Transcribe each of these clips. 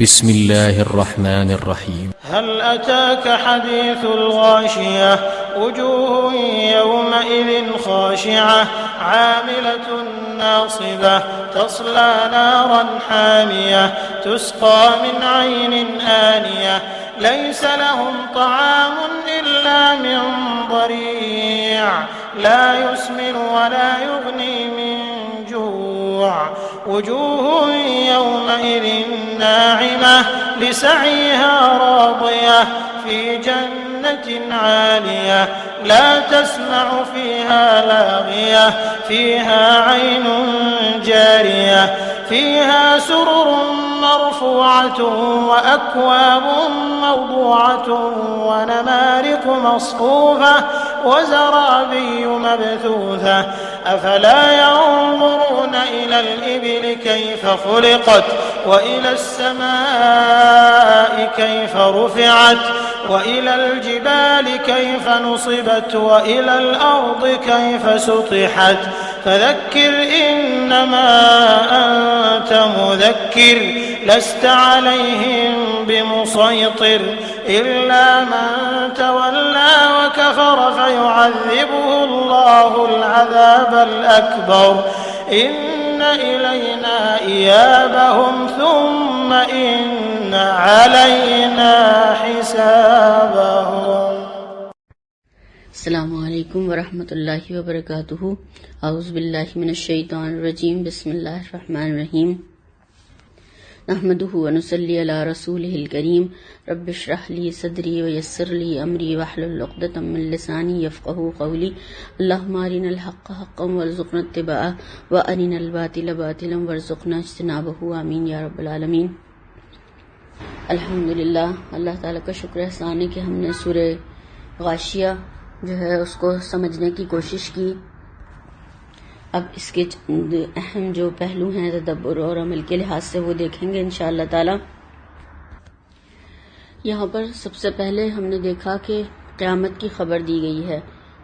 بسم الله الرحمن الرحيم. هل أتاك حديث الغاشية وجوه يومئذ خاشعة عاملة ناصبة تصلى نارا حامية تسقى من عين آنية ليس لهم طعام إلا من ضريع لا يسمن ولا يغني من جوع وجوه يومئذ ناعمة لسعيها راضية في جنة عالية لا تسمع فيها لاغية فيها عين جارية فيها سرر مرفوعة وأكواب موضوعة ونمارق مصفوفة وزرابي مبثوثة أفلا ينظرون إلى الإبل كيف خلقت وإلى السماء كيف رفعت وإلى الجبال كيف نصبت وإلى الأرض كيف سطحت فذكر إنما أنت مذكر لست عليهم بمسيطر إلا من تولى وكفر فيعذبه الله العذاب الأكبر إن إلينا إيابهم ثم إن علينا حسابهم. السلام علیکم ورحمۃ اللہ وبرکاتہ. اعوذ باللہ من الشیطان الرجیم. بسم اللہ الرحمن الرحیم. نحمدہ ونصلی علی رسولہ الکریم. رب اشرح لی صدری ویسر لی امری واحلل عقدۃ من لسانی یفقہوا قولی. اللہم ارنا الحق حقا وارزقنا اتباعہ وارنا الباطل باطلا وارزقنا اجتنابہ. آمین یا رب العالمین. الحمدللہ، اللہ تعالیٰ کا شکر احسان ہے کہ ہم نے سورہ غاشیہ جو ہے اس کو سمجھنے کی کوشش کی. اب اس کے چند اہم جو پہلو ہیں تدبر اور عمل کے لحاظ سے وہ دیکھیں گے انشاءاللہ تعالی. یہاں پر سب سے پہلے ہم نے دیکھا کہ قیامت کی خبر دی گئی ہے،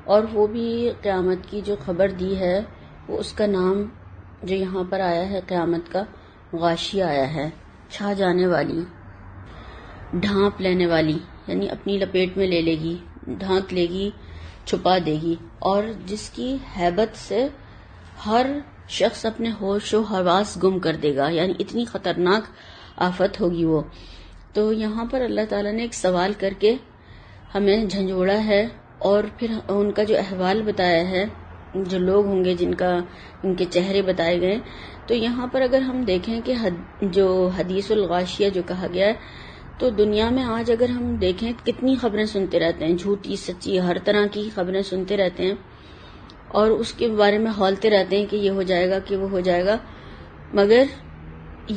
اور وہ بھی قیامت کی جو خبر دی ہے وہ اس کا نام جو یہاں پر آیا ہے قیامت کا غاشیہ آیا ہے، چھا جانے والی، ڈھانپ لینے والی، یعنی اپنی لپیٹ میں لے لے گی، ڈھانک لے گی، چھپا دے گی، اور جس کی ہیبت سے ہر شخص اپنے ہوش و حواس گم کر دے گا، یعنی اتنی خطرناک آفت ہوگی وہ. تو یہاں پر اللہ تعالیٰ نے ایک سوال کر کے ہمیں جھنجھوڑا ہے، اور پھر ان کا جو احوال بتایا ہے، جو لوگ ہوں گے جن کے چہرے بتائے گئے. تو یہاں پر اگر ہم دیکھیں کہ جو حدیث الغاشیہ جو کہا گیا ہے، تو دنیا میں آج اگر ہم دیکھیں کتنی خبریں سنتے رہتے ہیں، جھوٹی سچی ہر طرح کی خبریں سنتے رہتے ہیں، اور اس کے بارے میں ہولتے رہتے ہیں کہ یہ ہو جائے گا کہ وہ ہو جائے گا. مگر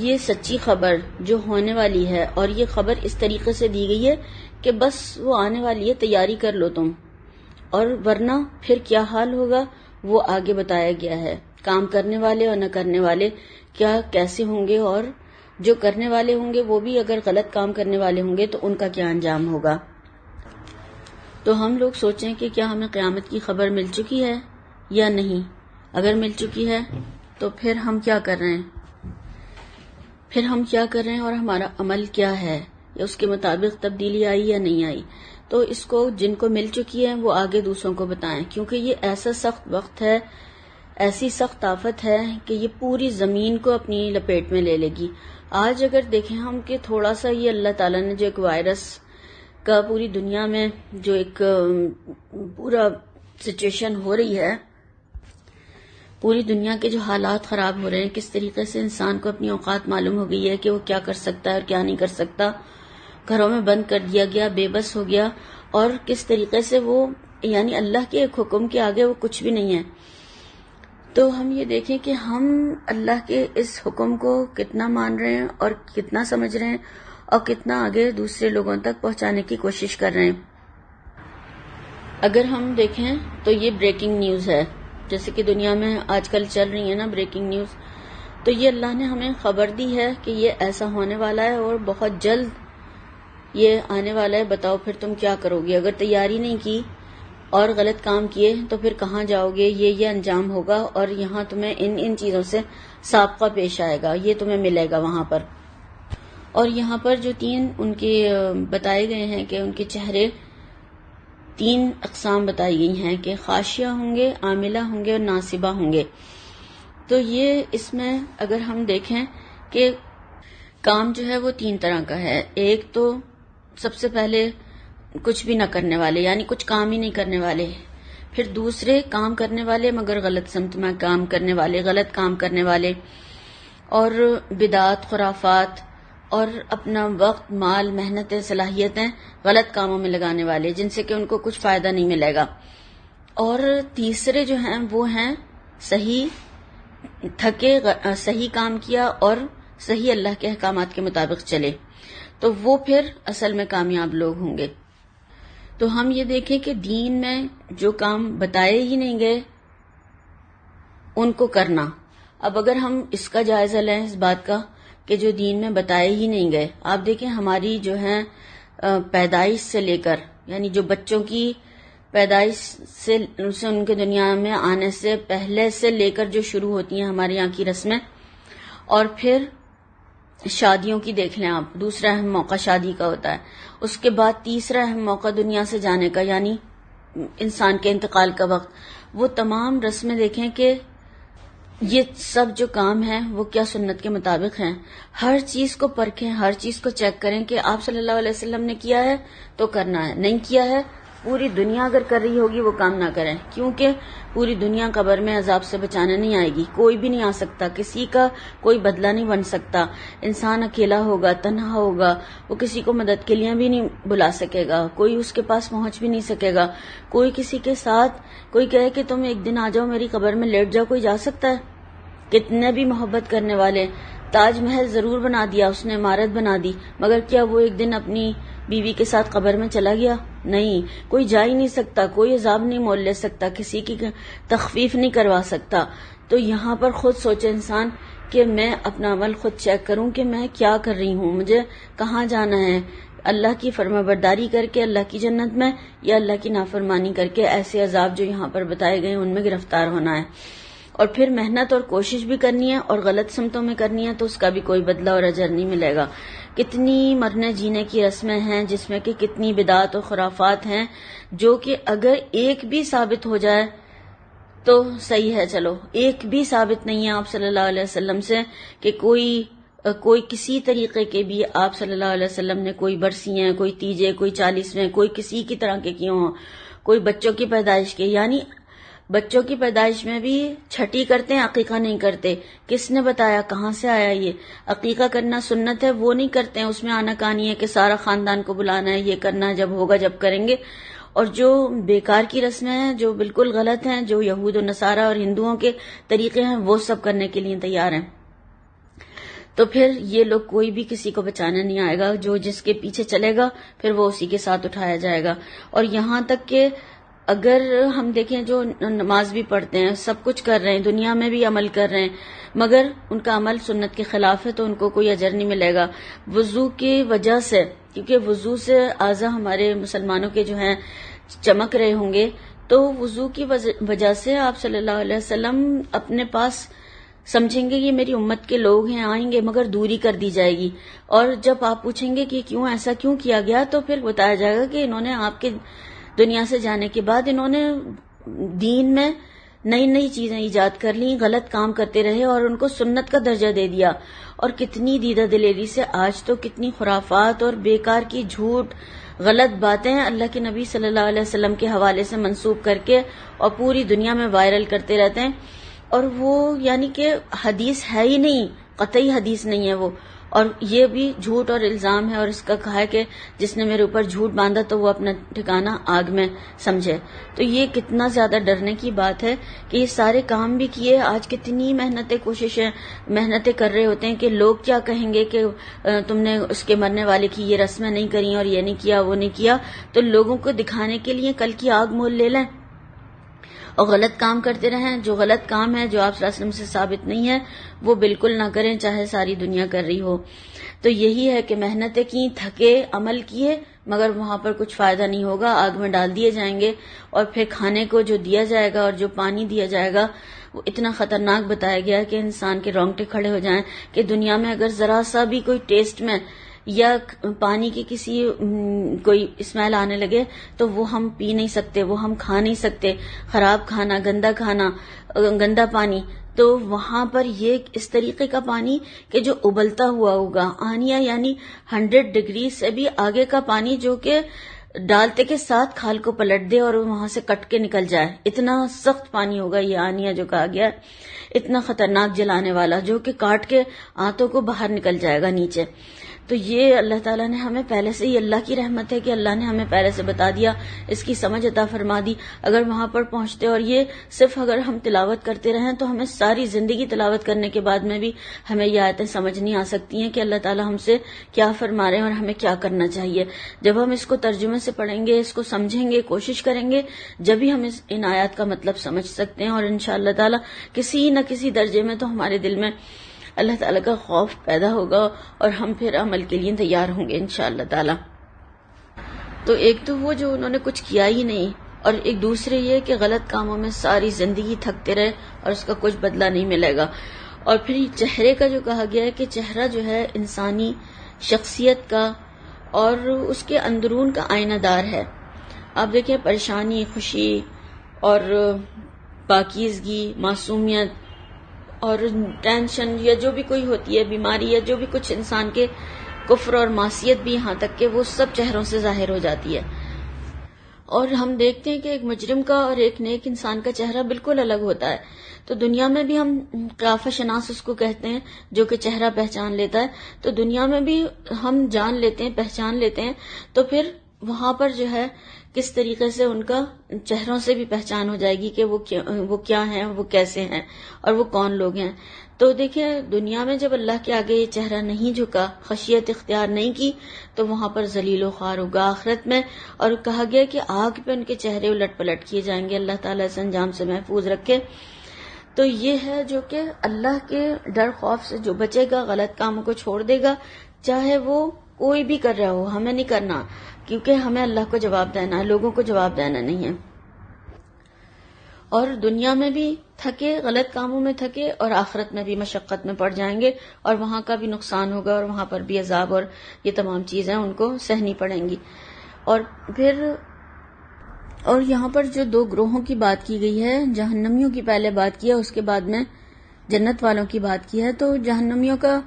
یہ سچی خبر جو ہونے والی ہے، اور یہ خبر اس طریقے سے دی گئی ہے کہ بس وہ آنے والی ہے، تیاری کر لو تم، اور ورنہ پھر کیا حال ہوگا وہ آگے بتایا گیا ہے. کام کرنے والے اور نہ کرنے والے کیا کیسے ہوں گے، اور جو کرنے والے ہوں گے وہ بھی اگر غلط کام کرنے والے ہوں گے تو ان کا کیا انجام ہوگا. تو ہم لوگ سوچیں کہ کیا ہمیں قیامت کی خبر مل چکی ہے یا نہیں. اگر مل چکی ہے تو پھر ہم کیا کر رہے ہیں، اور ہمارا عمل کیا ہے، یا اس کے مطابق تبدیلی آئی یا نہیں آئی. تو اس کو جن کو مل چکی ہے وہ آگے دوسروں کو بتائیں، کیونکہ یہ ایسا سخت وقت ہے، ایسی سخت آفت ہے کہ یہ پوری زمین کو اپنی لپیٹ میں لے لے گی. آج اگر دیکھیں ہم کہ تھوڑا سا یہ اللہ تعالیٰ نے جو ایک وائرس کا پوری دنیا میں جو ایک پورا سچویشن ہو رہی ہے، پوری دنیا کے جو حالات خراب ہو رہے ہیں، کس طریقے سے انسان کو اپنی اوقات معلوم ہو گئی ہے کہ وہ کیا کر سکتا ہے اور کیا نہیں کر سکتا، گھروں میں بند کر دیا گیا، بے بس ہو گیا، اور کس طریقے سے وہ یعنی اللہ کے ایک حکم کے آگے وہ کچھ بھی نہیں ہے. تو ہم یہ دیکھیں کہ ہم اللہ کے اس حکم کو کتنا مان رہے ہیں اور کتنا سمجھ رہے ہیں، اور کتنا آگے دوسرے لوگوں تک پہنچانے کی کوشش کر رہے ہیں. اگر ہم دیکھیں تو یہ بریکنگ نیوز ہے، جیسے کہ دنیا میں آج کل چل رہی ہے نا بریکنگ نیوز. تو یہ اللہ نے ہمیں خبر دی ہے کہ یہ ایسا ہونے والا ہے اور بہت جلد یہ آنے والا ہے. بتاؤ پھر تم کیا کرو گے؟ اگر تیاری نہیں کی اور غلط کام کیے تو پھر کہاں جاؤ گے؟ یہ انجام ہوگا، اور یہاں تمہیں ان چیزوں سے سابقہ پیش آئے گا، یہ تمہیں ملے گا وہاں پر. اور یہاں پر جو 3 ان کے بتائے گئے ہیں کہ ان کے چہرے 3 اقسام بتائی گئی ہیں کہ خاشیہ ہوں گے، عاملہ ہوں گے اور ناصبہ ہوں گے. تو یہ اس میں اگر ہم دیکھیں کہ کام جو ہے وہ 3 طرح کا ہے. ایک تو سب سے پہلے کچھ بھی نہ کرنے والے، یعنی کچھ کام ہی نہیں کرنے والے. پھر دوسرے کام کرنے والے مگر غلط سمت میں کام کرنے والے، غلط کام کرنے والے، اور بدعات، خرافات اور اپنا وقت، مال، محنتیں، صلاحیتیں غلط کاموں میں لگانے والے جن سے کہ ان کو کچھ فائدہ نہیں ملے گا. اور تیسرے جو ہیں وہ ہیں صحیح تھکے، صحیح کام کیا اور صحیح اللہ کے احکامات کے مطابق چلے، تو وہ پھر اصل میں کامیاب لوگ ہوں گے. تو ہم یہ دیکھیں کہ دین میں جو کام بتائے ہی نہیں گئے ان کو کرنا. اب اگر ہم اس کا جائزہ لیں اس بات کا کہ جو دین میں بتائے ہی نہیں گئے، آپ دیکھیں ہماری جو ہے پیدائش سے لے کر، یعنی جو بچوں کی پیدائش سے ان کے دنیا میں آنے سے پہلے سے لے کر جو شروع ہوتی ہیں ہمارے یہاں کی رسمیں، اور پھر شادیوں کی دیکھ لیں آپ، دوسرا اہم موقع شادی کا ہوتا ہے. اس کے بعد تیسرا اہم موقع دنیا سے جانے کا، یعنی انسان کے انتقال کا وقت. وہ تمام رسمیں دیکھیں کہ یہ سب جو کام ہیں وہ کیا سنت کے مطابق ہیں. ہر چیز کو پرکھیں، ہر چیز کو چیک کریں کہ آپ صلی اللہ علیہ وسلم نے کیا ہے تو کرنا ہے، نہیں کیا ہے پوری دنیا اگر کر رہی ہوگی وہ کام نہ کریں، کیونکہ پوری دنیا قبر میں عذاب سے بچانے نہیں آئے گی. کوئی بھی نہیں آ سکتا، کسی کا کوئی بدلہ نہیں بن سکتا. انسان اکیلا ہوگا، تنہا ہوگا، وہ کسی کو مدد کے لیے بھی نہیں بلا سکے گا، کوئی اس کے پاس پہنچ بھی نہیں سکے گا. کوئی کسی کے ساتھ کوئی کہے کہ تم ایک دن آ جاؤ میری قبر میں لیٹ جاؤ، کوئی جا سکتا ہے؟ کتنے بھی محبت کرنے والے، تاج محل ضرور بنا دیا اس نے، عمارت بنا دی، مگر کیا وہ ایک دن اپنی بیوی کے ساتھ قبر میں چلا گیا؟ نہیں. کوئی جا ہی نہیں سکتا، کوئی عذاب نہیں مول لے سکتا، کسی کی تخفیف نہیں کروا سکتا. تو یہاں پر خود سوچے انسان کہ میں اپنا عمل خود چیک کروں کہ میں کیا کر رہی ہوں، مجھے کہاں جانا ہے، اللہ کی فرمانبرداری کر کے اللہ کی جنت میں، یا اللہ کی نافرمانی کر کے ایسے عذاب جو یہاں پر بتائے گئے ان میں گرفتار ہونا ہے. اور پھر محنت اور کوشش بھی کرنی ہے اور غلط سمتوں میں کرنی ہے تو اس کا بھی کوئی بدلہ اور اجر نہیں ملے گا. کتنی مرنے جینے کی رسمیں ہیں جس میں کہ کتنی بدعات اور خرافات ہیں جو کہ اگر ایک بھی ثابت ہو جائے تو صحیح ہے. چلو ایک بھی ثابت نہیں ہے آپ صلی اللہ علیہ وسلم سے کہ کوئی کسی طریقے کے بھی آپ صلی اللہ علیہ وسلم نے کوئی برسیاں، کوئی تیجے، کوئی 40ویں، کوئی کسی کی طرح کے کیوں ہوں، کوئی بچوں کی پیدائش کے، یعنی بچوں کی پیدائش میں بھی چھٹی کرتے ہیں، عقیقہ نہیں کرتے. کس نے بتایا؟ کہاں سے آیا یہ؟ عقیقہ کرنا سنت ہے، وہ نہیں کرتے ہیں. اس میں آنا کہانی ہے کہ سارا خاندان کو بلانا ہے، یہ کرنا ہے، جب ہوگا جب کریں گے. اور جو بیکار کی رسمیں ہیں جو بالکل غلط ہیں، جو یہود و نصارہ اور ہندوؤں کے طریقے ہیں، وہ سب کرنے کے لیے تیار ہیں. تو پھر یہ لوگ کوئی بھی کسی کو بچانے نہیں آئے گا. جو جس کے پیچھے چلے گا پھر وہ اسی کے ساتھ اٹھایا جائے گا. اور یہاں تک کہ اگر ہم دیکھیں جو نماز بھی پڑھتے ہیں، سب کچھ کر رہے ہیں، دنیا میں بھی عمل کر رہے ہیں، مگر ان کا عمل سنت کے خلاف ہے تو ان کو کوئی اجر نہیں ملے گا. وضو کی وجہ سے، کیونکہ وضو سے اعضاء ہمارے مسلمانوں کے جو ہیں چمک رہے ہوں گے، تو وضو کی وجہ سے آپ صلی اللہ علیہ وسلم اپنے پاس سمجھیں گے یہ میری امت کے لوگ ہیں، آئیں گے، مگر دوری کر دی جائے گی. اور جب آپ پوچھیں گے کہ کیوں ایسا کیوں کیا گیا تو پھر بتایا جائے گا کہ انہوں نے آپ کے دنیا سے جانے کے بعد انہوں نے دین میں نئی نئی چیزیں ایجاد کر لیں، غلط کام کرتے رہے اور ان کو سنت کا درجہ دے دیا. اور کتنی دیدہ دلیری سے آج تو کتنی خرافات اور بیکار کی جھوٹ غلط باتیں اللہ کے نبی صلی اللہ علیہ وسلم کے حوالے سے منسوب کر کے اور پوری دنیا میں وائرل کرتے رہتے ہیں. اور وہ یعنی کہ حدیث ہے ہی نہیں، قطعی حدیث نہیں ہے وہ. اور یہ بھی جھوٹ اور الزام ہے، اور اس کا کہا ہے کہ جس نے میرے اوپر جھوٹ باندھا تو وہ اپنا ٹھکانہ آگ میں سمجھے. تو یہ کتنا زیادہ ڈرنے کی بات ہے کہ یہ سارے کام بھی کیے. آج کتنی محنتیں کر رہے ہوتے ہیں کہ لوگ کیا کہیں گے کہ تم نے اس کے مرنے والے کی یہ رسمیں نہیں کری اور یہ نہیں کیا وہ نہیں کیا. تو لوگوں کو دکھانے کے لیے کل کی آگ مول لے لیں اور غلط کام کرتے رہیں. جو غلط کام ہے جو آپ صلی اللہ علیہ وسلم سے ثابت نہیں ہے وہ بالکل نہ کریں، چاہے ساری دنیا کر رہی ہو. تو یہی ہے کہ محنتیں کی، تھکے، عمل کیے، مگر وہاں پر کچھ فائدہ نہیں ہوگا، آگ میں ڈال دیے جائیں گے. اور پھر کھانے کو جو دیا جائے گا اور جو پانی دیا جائے گا وہ اتنا خطرناک بتایا گیا کہ انسان کے رونگٹے کھڑے ہو جائیں کہ دنیا میں اگر ذرا سا بھی کوئی ٹیسٹ میں یا پانی کی کسی کوئی اسمیل آنے لگے تو وہ ہم پی نہیں سکتے، وہ ہم کھا نہیں سکتے، خراب کھانا، گندا پانی. تو وہاں پر یہ اس طریقے کا پانی کہ جو ابلتا ہوا ہوگا، آنیا یعنی 100 ڈگری سے بھی آگے کا پانی جو کہ ڈالتے کے ساتھ کھال کو پلٹ دے اور وہاں سے کٹ کے نکل جائے، اتنا سخت پانی ہوگا یہ آنیا جو کہا گیا ہے، اتنا خطرناک جلانے والا جو کہ کاٹ کے آنتوں کو باہر نکل جائے گا نیچے. تو یہ اللہ تعالیٰ نے ہمیں پہلے سے، یہ اللہ کی رحمت ہے کہ اللہ نے ہمیں پہلے سے بتا دیا، اس کی سمجھ عطا فرما دی. اگر وہاں پر پہنچتے اور یہ صرف اگر ہم تلاوت کرتے رہیں تو ہمیں ساری زندگی تلاوت کرنے کے بعد میں بھی ہمیں یہ آیتیں سمجھ نہیں آ سکتی ہیں کہ اللہ تعالیٰ ہم سے کیا فرما رہے ہیں اور ہمیں کیا کرنا چاہیے. جب ہم اس کو ترجمے سے پڑھیں گے، اس کو سمجھیں گے، کوشش کریں گے، جبھی ہم ان آیات کا مطلب سمجھ سکتے ہیں. اور انشاءاللہ تعالیٰ کسی نہ کسی درجے میں تو ہمارے دل میں اللہ تعالیٰ کا خوف پیدا ہوگا اور ہم پھر عمل کے لیے تیار ہوں گے انشاءاللہ تعالیٰ. تو ایک تو وہ جو انہوں نے کچھ کیا ہی نہیں، اور ایک دوسرے یہ کہ غلط کاموں میں ساری زندگی تھکتے رہے اور اس کا کچھ بدلہ نہیں ملے گا. اور پھر چہرے کا جو کہا گیا ہے کہ چہرہ جو ہے انسانی شخصیت کا اور اس کے اندرون کا آئینہ دار ہے. آپ دیکھیں پریشانی، خوشی اور پاکیزگی، معصومیت اور ٹینشن یا جو بھی کوئی ہوتی ہے، بیماری یا جو بھی کچھ انسان کے کفر اور معصیت بھی یہاں تک کہ وہ سب چہروں سے ظاہر ہو جاتی ہے. اور ہم دیکھتے ہیں کہ ایک مجرم کا اور ایک نیک انسان کا چہرہ بالکل الگ ہوتا ہے. تو دنیا میں بھی ہم قیافہ شناس اس کو کہتے ہیں جو کہ چہرہ پہچان لیتا ہے. تو دنیا میں بھی ہم جان لیتے ہیں، پہچان لیتے ہیں. تو پھر وہاں پر جو ہے کس طریقے سے ان کا چہروں سے بھی پہچان ہو جائے گی کہ وہ کیا ہیں، وہ کیسے ہیں اور وہ کون لوگ ہیں. تو دیکھیں دنیا میں جب اللہ کے آگے یہ چہرہ نہیں جھکا، خشیت اختیار نہیں کی، تو وہاں پر ذلیل و خوار ہوگا. آخرت میں اور کہا گیا کہ آگ پہ ان کے چہرے الٹ پلٹ کیے جائیں گے. اللہ تعالیٰ اس انجام سے محفوظ رکھے. تو یہ ہے جو کہ اللہ کے ڈر خوف سے جو بچے گا، غلط کاموں کو چھوڑ دے گا، چاہے وہ کوئی بھی کر رہا ہو، ہمیں نہیں کرنا، کیونکہ ہمیں اللہ کو جواب دینا ہے، لوگوں کو جواب دینا نہیں ہے. اور دنیا میں بھی تھکے، غلط کاموں میں تھکے، اور آخرت میں بھی مشقت میں پڑ جائیں گے اور وہاں کا بھی نقصان ہوگا اور وہاں پر بھی عذاب اور یہ تمام چیزیں ان کو سہنی پڑیں گی. اور پھر اور یہاں پر جو دو گروہوں کی بات کی گئی ہے، جہنمیوں کی پہلے بات کی ہے، اس کے بعد میں جنت والوں کی بات کی ہے. تو جہنمیوں کا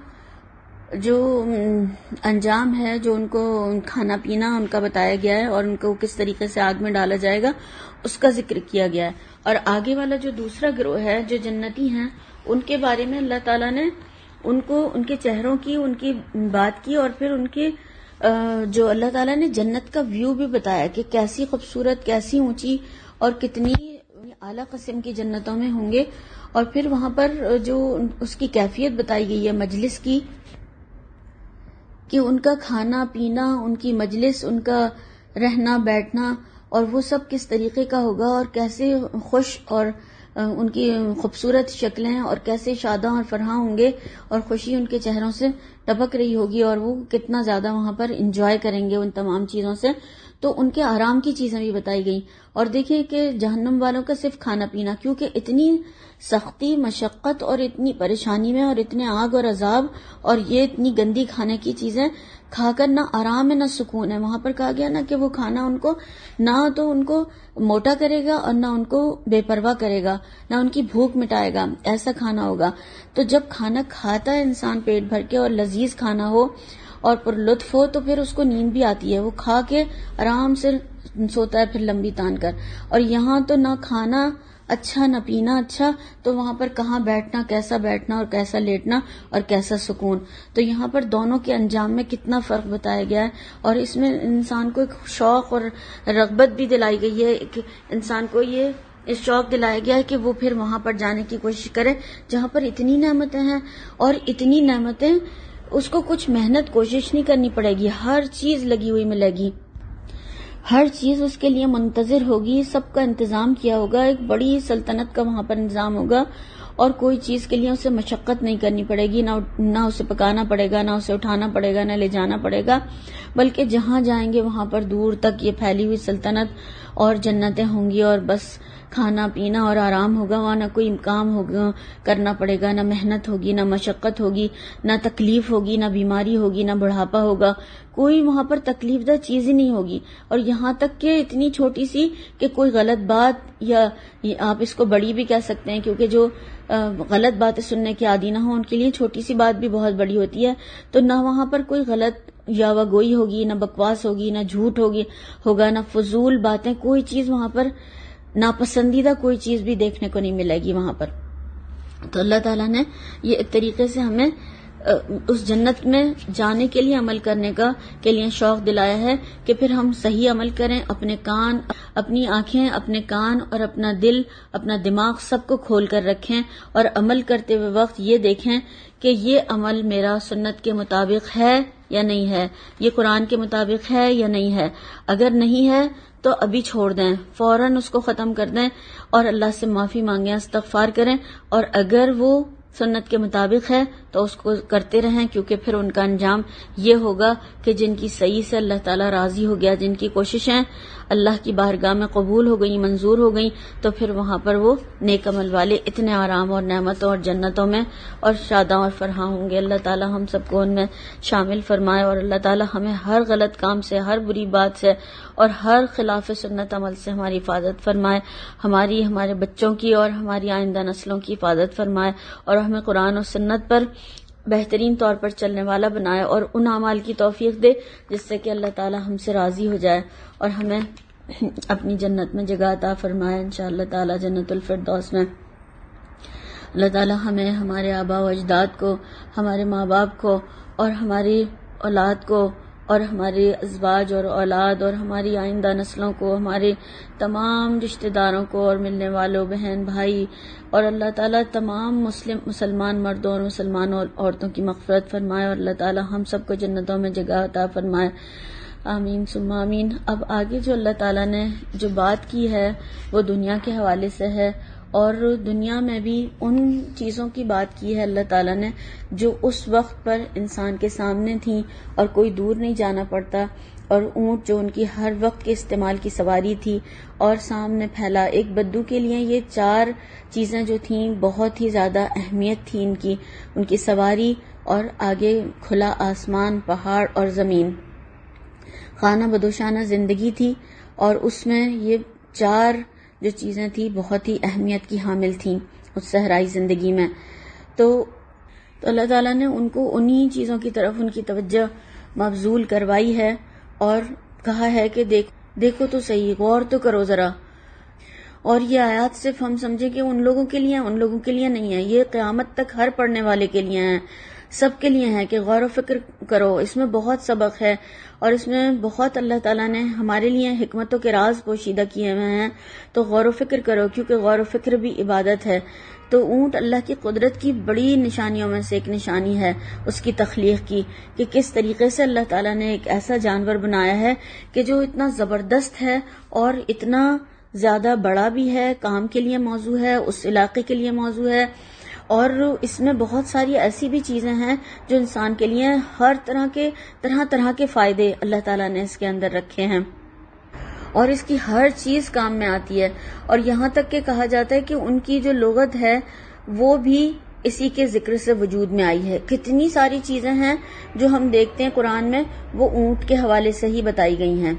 جو انجام ہے، جو ان کو کھانا پینا ان کا بتایا گیا ہے اور ان کو کس طریقے سے آگ میں ڈالا جائے گا اس کا ذکر کیا گیا ہے. اور آگے والا جو دوسرا گروہ ہے جو جنتی ہیں، ان کے بارے میں اللہ تعالیٰ نے ان کو ان کے چہروں کی ان کی بات کی، اور پھر ان کے جو اللہ تعالیٰ نے جنت کا ویو بھی بتایا کہ کیسی خوبصورت، کیسی اونچی اور کتنی اعلیٰ قسم کی جنتوں میں ہوں گے. اور پھر وہاں پر جو اس کی کیفیت بتائی گئی ہے مجلس کی، کہ ان کا کھانا پینا، ان کی مجلس، ان کا رہنا بیٹھنا اور وہ سب کس طریقے کا ہوگا، اور کیسے خوش اور ان کی خوبصورت شکلیں اور کیسے شاداں اور فرحاں ہوں گے، اور خوشی ان کے چہروں سے ٹپک رہی ہوگی، اور وہ کتنا زیادہ وہاں پر انجوائے کریں گے ان تمام چیزوں سے. تو ان کے آرام کی چیزیں بھی بتائی گئیں. اور دیکھیں کہ جہنم والوں کا صرف کھانا پینا، کیونکہ اتنی سختی، مشقت اور اتنی پریشانی میں اور اتنے آگ اور عذاب اور یہ اتنی گندی کھانے کی چیزیں کھا کر نہ آرام ہے نہ سکون ہے. وہاں پر کہا گیا نا کہ وہ کھانا ان کو نہ تو ان کو موٹا کرے گا اور نہ ان کو بے پرواہ کرے گا، نہ ان کی بھوک مٹائے گا، ایسا کھانا ہوگا. تو جب کھانا کھاتا ہے انسان پیٹ بھر کے اور لذیذ کھانا ہو اور پر لطف ہو، تو پھر اس کو نیند بھی آتی ہے، وہ کھا کے آرام سے سوتا ہے پھر لمبی تان کر. اور یہاں تو نہ کھانا اچھا نہ پینا اچھا، تو وہاں پر کہاں بیٹھنا اور کیسا لیٹنا اور کیسا سکون. تو یہاں پر دونوں کے انجام میں کتنا فرق بتایا گیا ہے، اور اس میں انسان کو ایک شوق اور رغبت بھی دلائی گئی ہے کہ انسان کو یہ اس شوق دلایا گیا ہے کہ وہ پھر وہاں پر جانے کی کوشش کرے جہاں پر اتنی نعمتیں ہیں. اور اتنی نعمتیں اس کو کچھ محنت کوشش نہیں کرنی پڑے گی، ہر چیز لگی ہوئی ملے گی، ہر چیز اس کے لیے منتظر ہوگی، سب کا انتظام کیا ہوگا، ایک بڑی سلطنت کا وہاں پر انتظام ہوگا، اور کوئی چیز کے لیے اسے مشقت نہیں کرنی پڑے گی، نہ اسے پکانا پڑے گا، نہ اسے اٹھانا پڑے گا، نہ لے جانا پڑے گا، بلکہ جہاں جائیں گے وہاں پر دور تک یہ پھیلی ہوئی سلطنت اور جنتیں ہوں گی، اور بس کھانا پینا اور آرام ہوگا، وہاں نہ کوئی کام ہوگا کرنا پڑے گا، نہ محنت ہوگی، نہ مشقت ہوگی، نہ تکلیف ہوگی، نہ بیماری ہوگی، نہ بڑھاپا ہوگا، کوئی وہاں پر تکلیف دہ چیز ہی نہیں ہوگی. اور یہاں تک کہ اتنی چھوٹی سی کہ کوئی غلط بات، یا آپ اس کو بڑی بھی کہہ سکتے ہیں کیونکہ جو غلط باتیں سننے کے عادی نہ ہوں ان کے لیے چھوٹی سی بات بھی بہت بڑی ہوتی ہے. تو نہ وہاں پر کوئی غلط یا وگوئی ہوگی، نہ بکواس ہوگی، نہ جھوٹ ہوگا، نہ فضول باتیں، کوئی چیز وہاں پر ناپسندیدہ کوئی چیز بھی دیکھنے کو نہیں ملے گی وہاں پر. تو اللہ تعالیٰ نے یہ ایک طریقے سے ہمیں اس جنت میں جانے کے لیے عمل کرنے کے لیے شوق دلایا ہے کہ پھر ہم صحیح عمل کریں، اپنے کان، اپنی آنکھیں، اپنے کان اور اپنا دل، اپنا دماغ سب کو کھول کر رکھیں، اور عمل کرتے ہوئے وقت یہ دیکھیں کہ یہ عمل میرا سنت کے مطابق ہے یا نہیں ہے، یہ قرآن کے مطابق ہے یا نہیں ہے. اگر نہیں ہے تو ابھی چھوڑ دیں، فوراً اس کو ختم کر دیں اور اللہ سے معافی مانگیں، استغفار کریں. اور اگر وہ سنت کے مطابق ہے تو اس کو کرتے رہیں، کیونکہ پھر ان کا انجام یہ ہوگا کہ جن کی صحیح سے اللہ تعالیٰ راضی ہو گیا، جن کی کوششیں اللہ کی بارگاہ میں قبول ہو گئیں، منظور ہو گئیں، تو پھر وہاں پر وہ نیک عمل والے اتنے آرام اور نعمتوں اور جنتوں میں اور شاداں اور فرحاں ہوں گے. اللہ تعالیٰ ہم سب کو ان میں شامل فرمائے، اور اللہ تعالیٰ ہمیں ہر غلط کام سے، ہر بری بات سے اور ہر خلاف سنت عمل سے ہماری حفاظت فرمائے، ہمارے بچوں کی اور ہماری آئندہ نسلوں کی حفاظت فرمائے، اور ہمیں قرآن و سنت پر بہترین طور پر چلنے والا بنائے، اور ان اعمال کی توفیق دے جس سے کہ اللہ تعالیٰ ہم سے راضی ہو جائے اور ہمیں اپنی جنت میں جگہ عطا فرمائے انشاءاللہ تعالیٰ جنت الفردوس میں. اللہ تعالیٰ ہمیں، ہمارے آباء و اجداد کو، ہمارے ماں باپ کو اور ہماری اولاد کو اور ہمارے ازواج اور اولاد اور ہماری آئندہ نسلوں کو، ہمارے تمام رشتہ داروں کو اور ملنے والوں، بہن بھائی، اور اللہ تعالیٰ تمام مسلمان مردوں اور مسلمان عورتوں کی مغفرت فرمائے، اور اللہ تعالیٰ ہم سب کو جنتوں میں جگہ عطا فرمائے. آمین ثم آمین. اب آگے جو اللہ تعالیٰ نے جو بات کی ہے وہ دنیا کے حوالے سے ہے، اور دنیا میں بھی ان چیزوں کی بات کی ہے اللہ تعالیٰ نے جو اس وقت پر انسان کے سامنے تھیں اور کوئی دور نہیں جانا پڑتا، اور اونٹ جو ان کی ہر وقت کے استعمال کی سواری تھی اور سامنے پھیلا. ایک بدو کے لیے یہ 4 چیزیں جو تھیں بہت ہی زیادہ اہمیت تھی ان کی سواری، اور آگے کھلا آسمان، پہاڑ اور زمین. خانہ بدوشانہ زندگی تھی، اور اس میں یہ 4 جو چیزیں تھیں بہت ہی اہمیت کی حامل تھیں اس صحرائی زندگی میں. تو اللہ تعالیٰ نے ان کو انہی چیزوں کی طرف ان کی توجہ مبذول کروائی ہے، اور کہا ہے کہ دیکھو تو صحیح، غور تو کرو ذرا. اور یہ آیات صرف ہم سمجھیں کہ ان لوگوں کے لیے، ان لوگوں کے لیے نہیں ہے، یہ قیامت تک ہر پڑھنے والے کے لیے ہیں، سب کے لیے ہیں کہ غور و فکر کرو. اس میں بہت سبق ہے، اور اس میں بہت اللہ تعالیٰ نے ہمارے لیے حکمتوں کے راز پوشیدہ کیے ہوئے ہیں. تو غور و فکر کرو، کیونکہ غور و فکر بھی عبادت ہے. تو اونٹ اللہ کی قدرت کی بڑی نشانیوں میں سے ایک نشانی ہے اس کی تخلیق کی، کہ کس طریقے سے اللہ تعالیٰ نے ایک ایسا جانور بنایا ہے کہ جو اتنا زبردست ہے اور اتنا زیادہ بڑا بھی ہے، کام کے لیے موزوں ہے، اس علاقے کے لیے موزوں ہے. اور اس میں بہت ساری ایسی بھی چیزیں ہیں جو انسان کے لیے ہر طرح کے فائدے اللہ تعالیٰ نے اس کے اندر رکھے ہیں، اور اس کی ہر چیز کام میں آتی ہے. اور یہاں تک کہ کہا جاتا ہے کہ ان کی جو لغت ہے وہ بھی اسی کے ذکر سے وجود میں آئی ہے. کتنی ساری چیزیں ہیں جو ہم دیکھتے ہیں قرآن میں وہ اونٹ کے حوالے سے ہی بتائی گئی ہیں،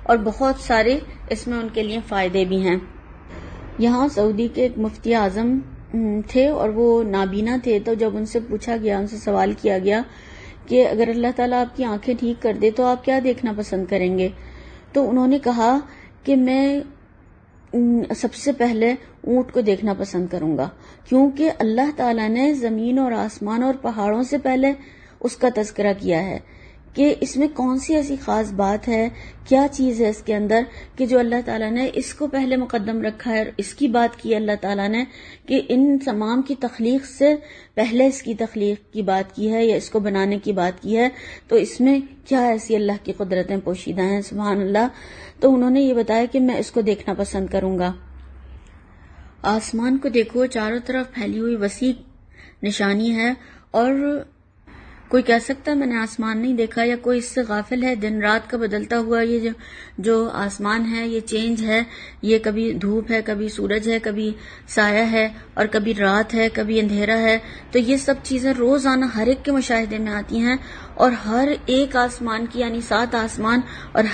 اور بہت سارے اس میں ان کے لیے فائدے بھی ہیں. یہاں سعودی کے ایک مفتی اعظم تھے اور وہ نابینا تھے. تو جب ان سے پوچھا گیا، ان سے سوال کیا گیا کہ اگر اللہ تعالیٰ آپ کی آنکھیں ٹھیک کر دے تو آپ کیا دیکھنا پسند کریں گے، تو انہوں نے کہا کہ میں سب سے پہلے اونٹ کو دیکھنا پسند کروں گا، کیونکہ اللہ تعالیٰ نے زمین اور آسمان اور پہاڑوں سے پہلے اس کا تذکرہ کیا ہے کہ اس میں کون سی ایسی خاص بات ہے، کیا چیز ہے اس کے اندر کہ جو اللہ تعالیٰ نے اس کو پہلے مقدم رکھا ہے، اور اس کی بات کی اللہ تعالیٰ نے کہ ان تمام کی تخلیق سے پہلے اس کی تخلیق کی بات کی ہے یا اس کو بنانے کی بات کی ہے. تو اس میں کیا ایسی اللہ کی قدرتیں پوشیدہ ہیں، سبحان اللہ. تو انہوں نے یہ بتایا کہ میں اس کو دیکھنا پسند کروں گا. آسمان کو دیکھو، چاروں طرف پھیلی ہوئی وسیع نشانی ہے، اور کوئی کہہ سکتا ہے میں نے آسمان نہیں دیکھا، یا کوئی اس سے غافل ہے؟ دن رات کا بدلتا ہوا یہ جو آسمان ہے، یہ چینج ہے، یہ کبھی دھوپ ہے، کبھی سورج ہے، کبھی سایہ ہے، اور کبھی رات ہے، کبھی اندھیرا ہے. تو یہ سب چیزیں روزانہ ہر ایک کے مشاہدے میں آتی ہیں، اور ہر ایک آسمان کی یعنی 7 آسمان اور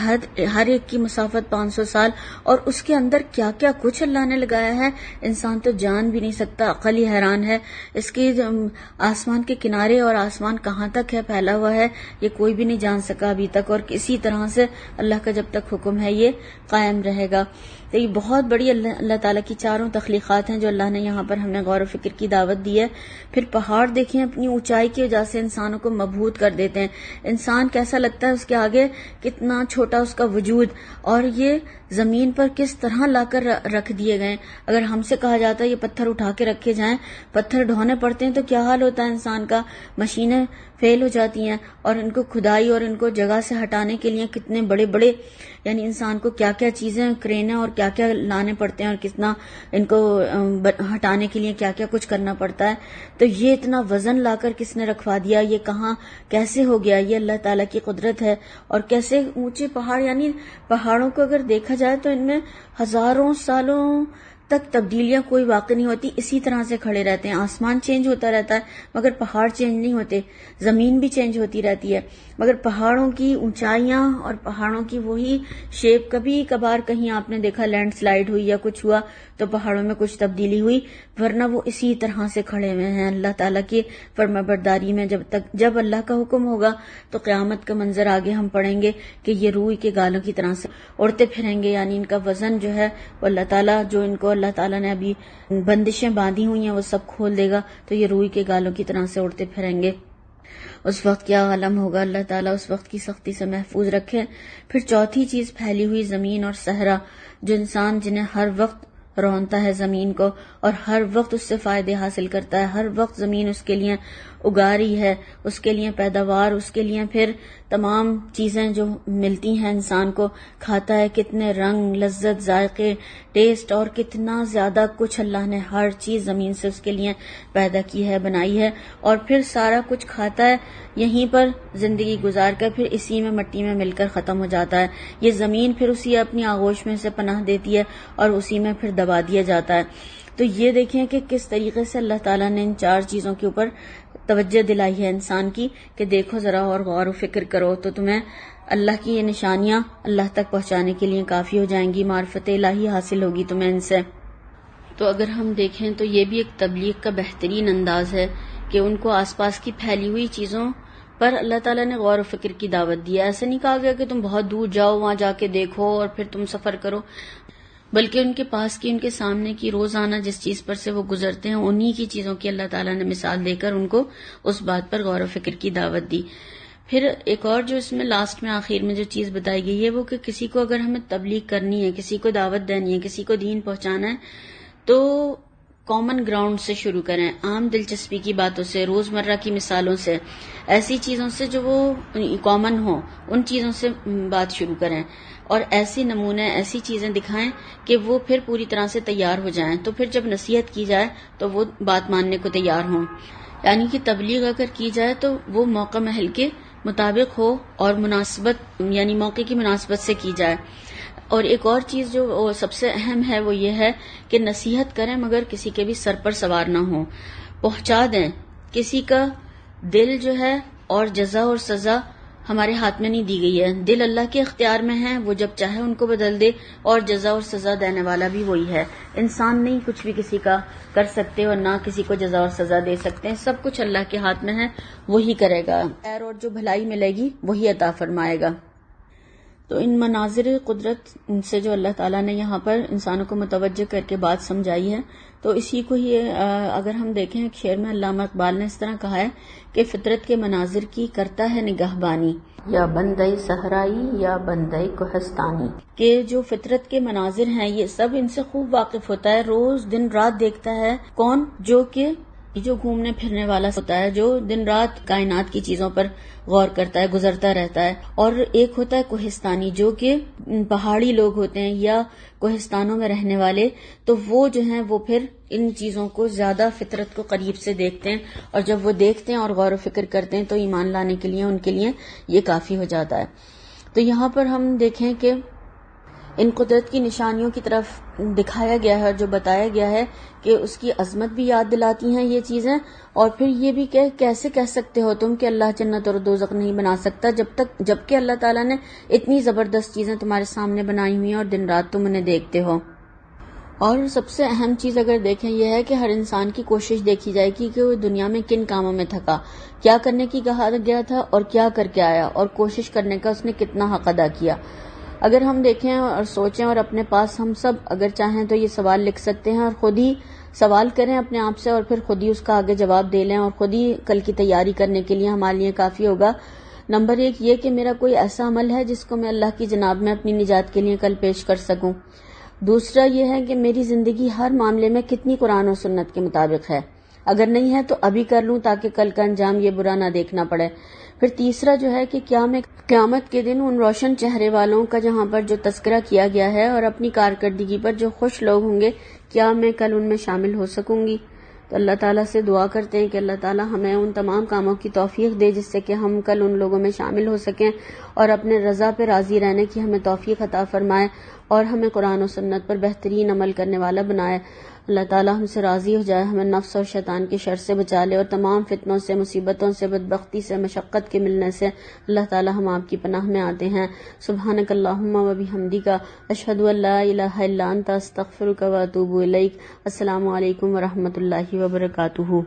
ہر ایک کی مسافت 500 سال، اور اس کے اندر کیا کیا کچھ اللہ نے لگایا ہے انسان تو جان بھی نہیں سکتا. عقل ہی حیران ہے. اس کے آسمان کے کنارے اور آسمان کہاں تک ہے پھیلا ہوا ہے، یہ کوئی بھی نہیں جان سکا ابھی تک، اور کسی طرح سے اللہ کا جب تک حکم ہے یہ قائم رہے گا. تو یہ بہت بڑی اللہ تعالیٰ کی چاروں تخلیقات ہیں جو اللہ نے یہاں پر ہمیں غور و فکر کی دعوت دی ہے. پھر پہاڑ دیکھیں، اپنی اونچائی کی وجہ سے انسانوں کو مبہوت کر دیتے ہیں. انسان کیسا لگتا ہے اس کے آگے، کتنا چھوٹا اس کا وجود، اور یہ زمین پر کس طرح لا کر رکھ دیے گئے. اگر ہم سے کہا جاتا ہے یہ پتھر اٹھا کے رکھے جائیں، پتھر ڈھونے پڑتے ہیں تو کیا حال ہوتا ہے انسان کا. مشینیں فیل ہو جاتی ہیں، اور ان کو کھدائی اور ان کو جگہ سے ہٹانے کے لیے کتنے بڑے بڑے یعنی انسان کو کیا کیا چیزیں کرینا اور کیا کیا لانے پڑتے ہیں، اور کتنا ان کو ہٹانے کے لیے کیا کیا کچھ کرنا پڑتا ہے. تو یہ اتنا وزن لا کر کس نے رکھوا دیا، یہ کہاں کیسے ہو گیا؟ یہ اللہ تعالیٰ کی قدرت ہے. اور کیسے اونچے پہاڑ، یعنی پہاڑوں کو اگر دیکھا جائے تو ان میں ہزاروں سالوں تک تبدیلیاں کوئی واقع نہیں ہوتی، اسی طرح سے کھڑے رہتے ہیں. آسمان چینج ہوتا رہتا ہے مگر پہاڑ چینج نہیں ہوتے. زمین بھی چینج ہوتی رہتی ہے مگر پہاڑوں کی اونچائیاں اور پہاڑوں کی وہی شیپ. کبھی کبھار کہیں آپ نے دیکھا لینڈ سلائیڈ ہوئی یا کچھ ہوا تو پہاڑوں میں کچھ تبدیلی ہوئی، ورنہ وہ اسی طرح سے کھڑے ہوئے ہیں اللہ تعالیٰ کی فرمانبرداری میں. جب اللہ کا حکم ہوگا تو قیامت کا منظر آگے ہم پڑھیں گے کہ یہ روئی کے گالوں کی طرح سے اڑتے پھریں گے. یعنی ان کا وزن جو ہے وہ اللہ تعالیٰ، جو ان کو اللہ تعالیٰ نے ابھی بندشیں باندھی ہوئی ہیں وہ سب کھول دے گا تو یہ روئی کے گالوں کی طرح سے اڑتے پھریں گے. اس وقت کیا عالم ہوگا، اللہ تعالیٰ اس وقت کی سختی سے محفوظ رکھے. پھر چوتھی چیز پھیلی ہوئی زمین اور صحرا، جو انسان جنہیں ہر وقت رونتا ہے زمین کو اور ہر وقت اس سے فائدے حاصل کرتا ہے. ہر وقت زمین اس کے لیے اگا رہی ہے، اس کے لیے پیداوار، اس کے لیے پھر تمام چیزیں جو ملتی ہیں انسان کو کھاتا ہے. کتنے رنگ، لذت، ذائقے، ٹیسٹ اور کتنا زیادہ کچھ اللہ نے ہر چیز زمین سے اس کے لیے پیدا کی ہے، بنائی ہے. اور پھر سارا کچھ کھاتا ہے، یہیں پر زندگی گزار کر پھر اسی میں مٹی میں مل کر ختم ہو جاتا ہے. یہ زمین پھر اسی اپنی آغوش میں سے پناہ دیتی ہے اور اسی میں پھر دبا دیا جاتا ہے. تو یہ دیکھیں کہ کس طریقے سے اللہ تعالیٰ نے ان 4 چیزوں کے اوپر توجہ دلائی ہے انسان کی کہ دیکھو ذرا اور غور و فکر کرو تو تمہیں اللہ کی یہ نشانیاں اللہ تک پہنچانے کے لیے کافی ہو جائیں گی، معرفت الہی حاصل ہوگی تمہیں ان سے. تو اگر ہم دیکھیں تو یہ بھی ایک تبلیغ کا بہترین انداز ہے کہ ان کو آس پاس کی پھیلی ہوئی چیزوں پر اللہ تعالیٰ نے غور و فکر کی دعوت دی ہے. ایسے نہیں کہا گیا کہ تم بہت دور جاؤ، وہاں جا کے دیکھو اور پھر تم سفر کرو، بلکہ ان کے پاس کی، ان کے سامنے کی، روزانہ جس چیز پر سے وہ گزرتے ہیں انہی کی چیزوں کی اللہ تعالیٰ نے مثال دے کر ان کو اس بات پر غور و فکر کی دعوت دی. پھر ایک اور جو اس میں لاسٹ میں آخر میں جو چیز بتائی گئی ہے وہ کہ کسی کو اگر ہمیں تبلیغ کرنی ہے، کسی کو دعوت دینی ہے، کسی کو دین پہنچانا ہے تو کامن گراؤنڈ سے شروع کریں، عام دلچسپی کی باتوں سے، روزمرہ کی مثالوں سے، ایسی چیزوں سے جو وہ کامن ہوں، ان چیزوں سے بات شروع کریں اور ایسی نمونے، ایسی چیزیں دکھائیں کہ وہ پھر پوری طرح سے تیار ہو جائیں. تو پھر جب نصیحت کی جائے تو وہ بات ماننے کو تیار ہوں. یعنی کہ تبلیغ اگر کی جائے تو وہ موقع محل کے مطابق ہو اور مناسبت یعنی موقع کی مناسبت سے کی جائے. اور ایک اور چیز جو سب سے اہم ہے وہ یہ ہے کہ نصیحت کریں مگر کسی کے بھی سر پر سوار نہ ہوں، پہنچا دیں. کسی کا دل جو ہے اور جزا اور سزا ہمارے ہاتھ میں نہیں دی گئی ہے، دل اللہ کے اختیار میں ہے، وہ جب چاہے ان کو بدل دے، اور جزا اور سزا دینے والا بھی وہی ہے. انسان نہیں کچھ بھی کسی کا کر سکتے اور نہ کسی کو جزا اور سزا دے سکتے ہیں، سب کچھ اللہ کے ہاتھ میں ہے، وہی کرے گا. خیر اور جو بھلائی ملے گی وہی عطا فرمائے گا. تو ان مناظر قدرت سے جو اللہ تعالیٰ نے یہاں پر انسانوں کو متوجہ کر کے بات سمجھائی ہے، تو اسی کو ہی اگر ہم دیکھیں ایک شعر میں علامہ اقبال نے اس طرح کہا ہے کہ فطرت کے مناظر کی کرتا ہے نگہبانی، یا بندے صحرائی یا بندے کوہستانی، کہ جو فطرت کے مناظر ہیں یہ سب ان سے خوب واقف ہوتا ہے، روز دن رات دیکھتا ہے. کون؟ جو کہ جو گھومنے پھرنے والا ہوتا ہے، جو دن رات کائنات کی چیزوں پر غور کرتا ہے، گزرتا رہتا ہے، اور ایک ہوتا ہے کوہستانی جو کہ پہاڑی لوگ ہوتے ہیں یا کوہستانوں میں رہنے والے، تو وہ جو ہیں وہ پھر ان چیزوں کو زیادہ فطرت کو قریب سے دیکھتے ہیں، اور جب وہ دیکھتے ہیں اور غور و فکر کرتے ہیں تو ایمان لانے کے لیے ان کے لیے یہ کافی ہو جاتا ہے۔ تو یہاں پر ہم دیکھیں کہ ان قدرت کی نشانیوں کی طرف دکھایا گیا ہے، جو بتایا گیا ہے کہ اس کی عظمت بھی یاد دلاتی ہیں یہ چیزیں، اور پھر یہ بھی کہ کیسے کہہ سکتے ہو تم کہ اللہ جنت اور دوزخ نہیں بنا سکتا جبکہ اللہ تعالیٰ نے اتنی زبردست چیزیں تمہارے سامنے بنائی ہوئی ہیں اور دن رات تم انہیں دیکھتے ہو۔ اور سب سے اہم چیز اگر دیکھیں یہ ہے کہ ہر انسان کی کوشش دیکھی جائے گی کہ وہ دنیا میں کن کاموں میں تھکا، کیا کرنے کی کہا گیا تھا اور کیا کر کے آیا، اور کوشش کرنے کا اس نے کتنا حق ادا کیا۔ اگر ہم دیکھیں اور سوچیں اور اپنے پاس ہم سب اگر چاہیں تو یہ سوال لکھ سکتے ہیں اور خود ہی سوال کریں اپنے آپ سے، اور پھر خود ہی اس کا آگے جواب دے لیں، اور خود ہی کل کی تیاری کرنے کے لیے ہمارے لیے کافی ہوگا۔ نمبر 1 یہ کہ میرا کوئی ایسا عمل ہے جس کو میں اللہ کی جناب میں اپنی نجات کے لیے کل پیش کر سکوں۔ دوسرا یہ ہے کہ میری زندگی ہر معاملے میں کتنی قرآن و سنت کے مطابق ہے، اگر نہیں ہے تو ابھی کر لوں تاکہ کل کا انجام یہ برا نہ دیکھنا پڑے۔ پھر تیسرا جو ہے کہ کیا میں قیامت کے دن ان روشن چہرے والوں کا جہاں پر جو تذکرہ کیا گیا ہے اور اپنی کارکردگی پر جو خوش لوگ ہوں گے، کیا میں کل ان میں شامل ہو سکوں گی؟ تو اللہ تعالیٰ سے دعا کرتے ہیں کہ اللہ تعالیٰ ہمیں ان تمام کاموں کی توفیق دے جس سے کہ ہم کل ان لوگوں میں شامل ہو سکیں، اور اپنے رضا پہ راضی رہنے کی ہمیں توفیق عطا فرمائے، اور ہمیں قرآن و سنت پر بہترین عمل کرنے والا بنائے۔ اللہ تعالیٰ ہم سے راضی ہو جائے، ہمیں نفس اور شیطان کے شر سے بچا لے، اور تمام فتنوں سے، مصیبتوں سے، بدبختی سے، مشقت کے ملنے سے اللہ تعالیٰ ہم آپ کی پناہ میں آتے ہیں۔ سبحانک اللہم و بحمدک، اشہد ان لا الہ الا انت، استغفرک و اتوب الیک۔ السلام علیکم ورحمۃ اللہ وبرکاتہ۔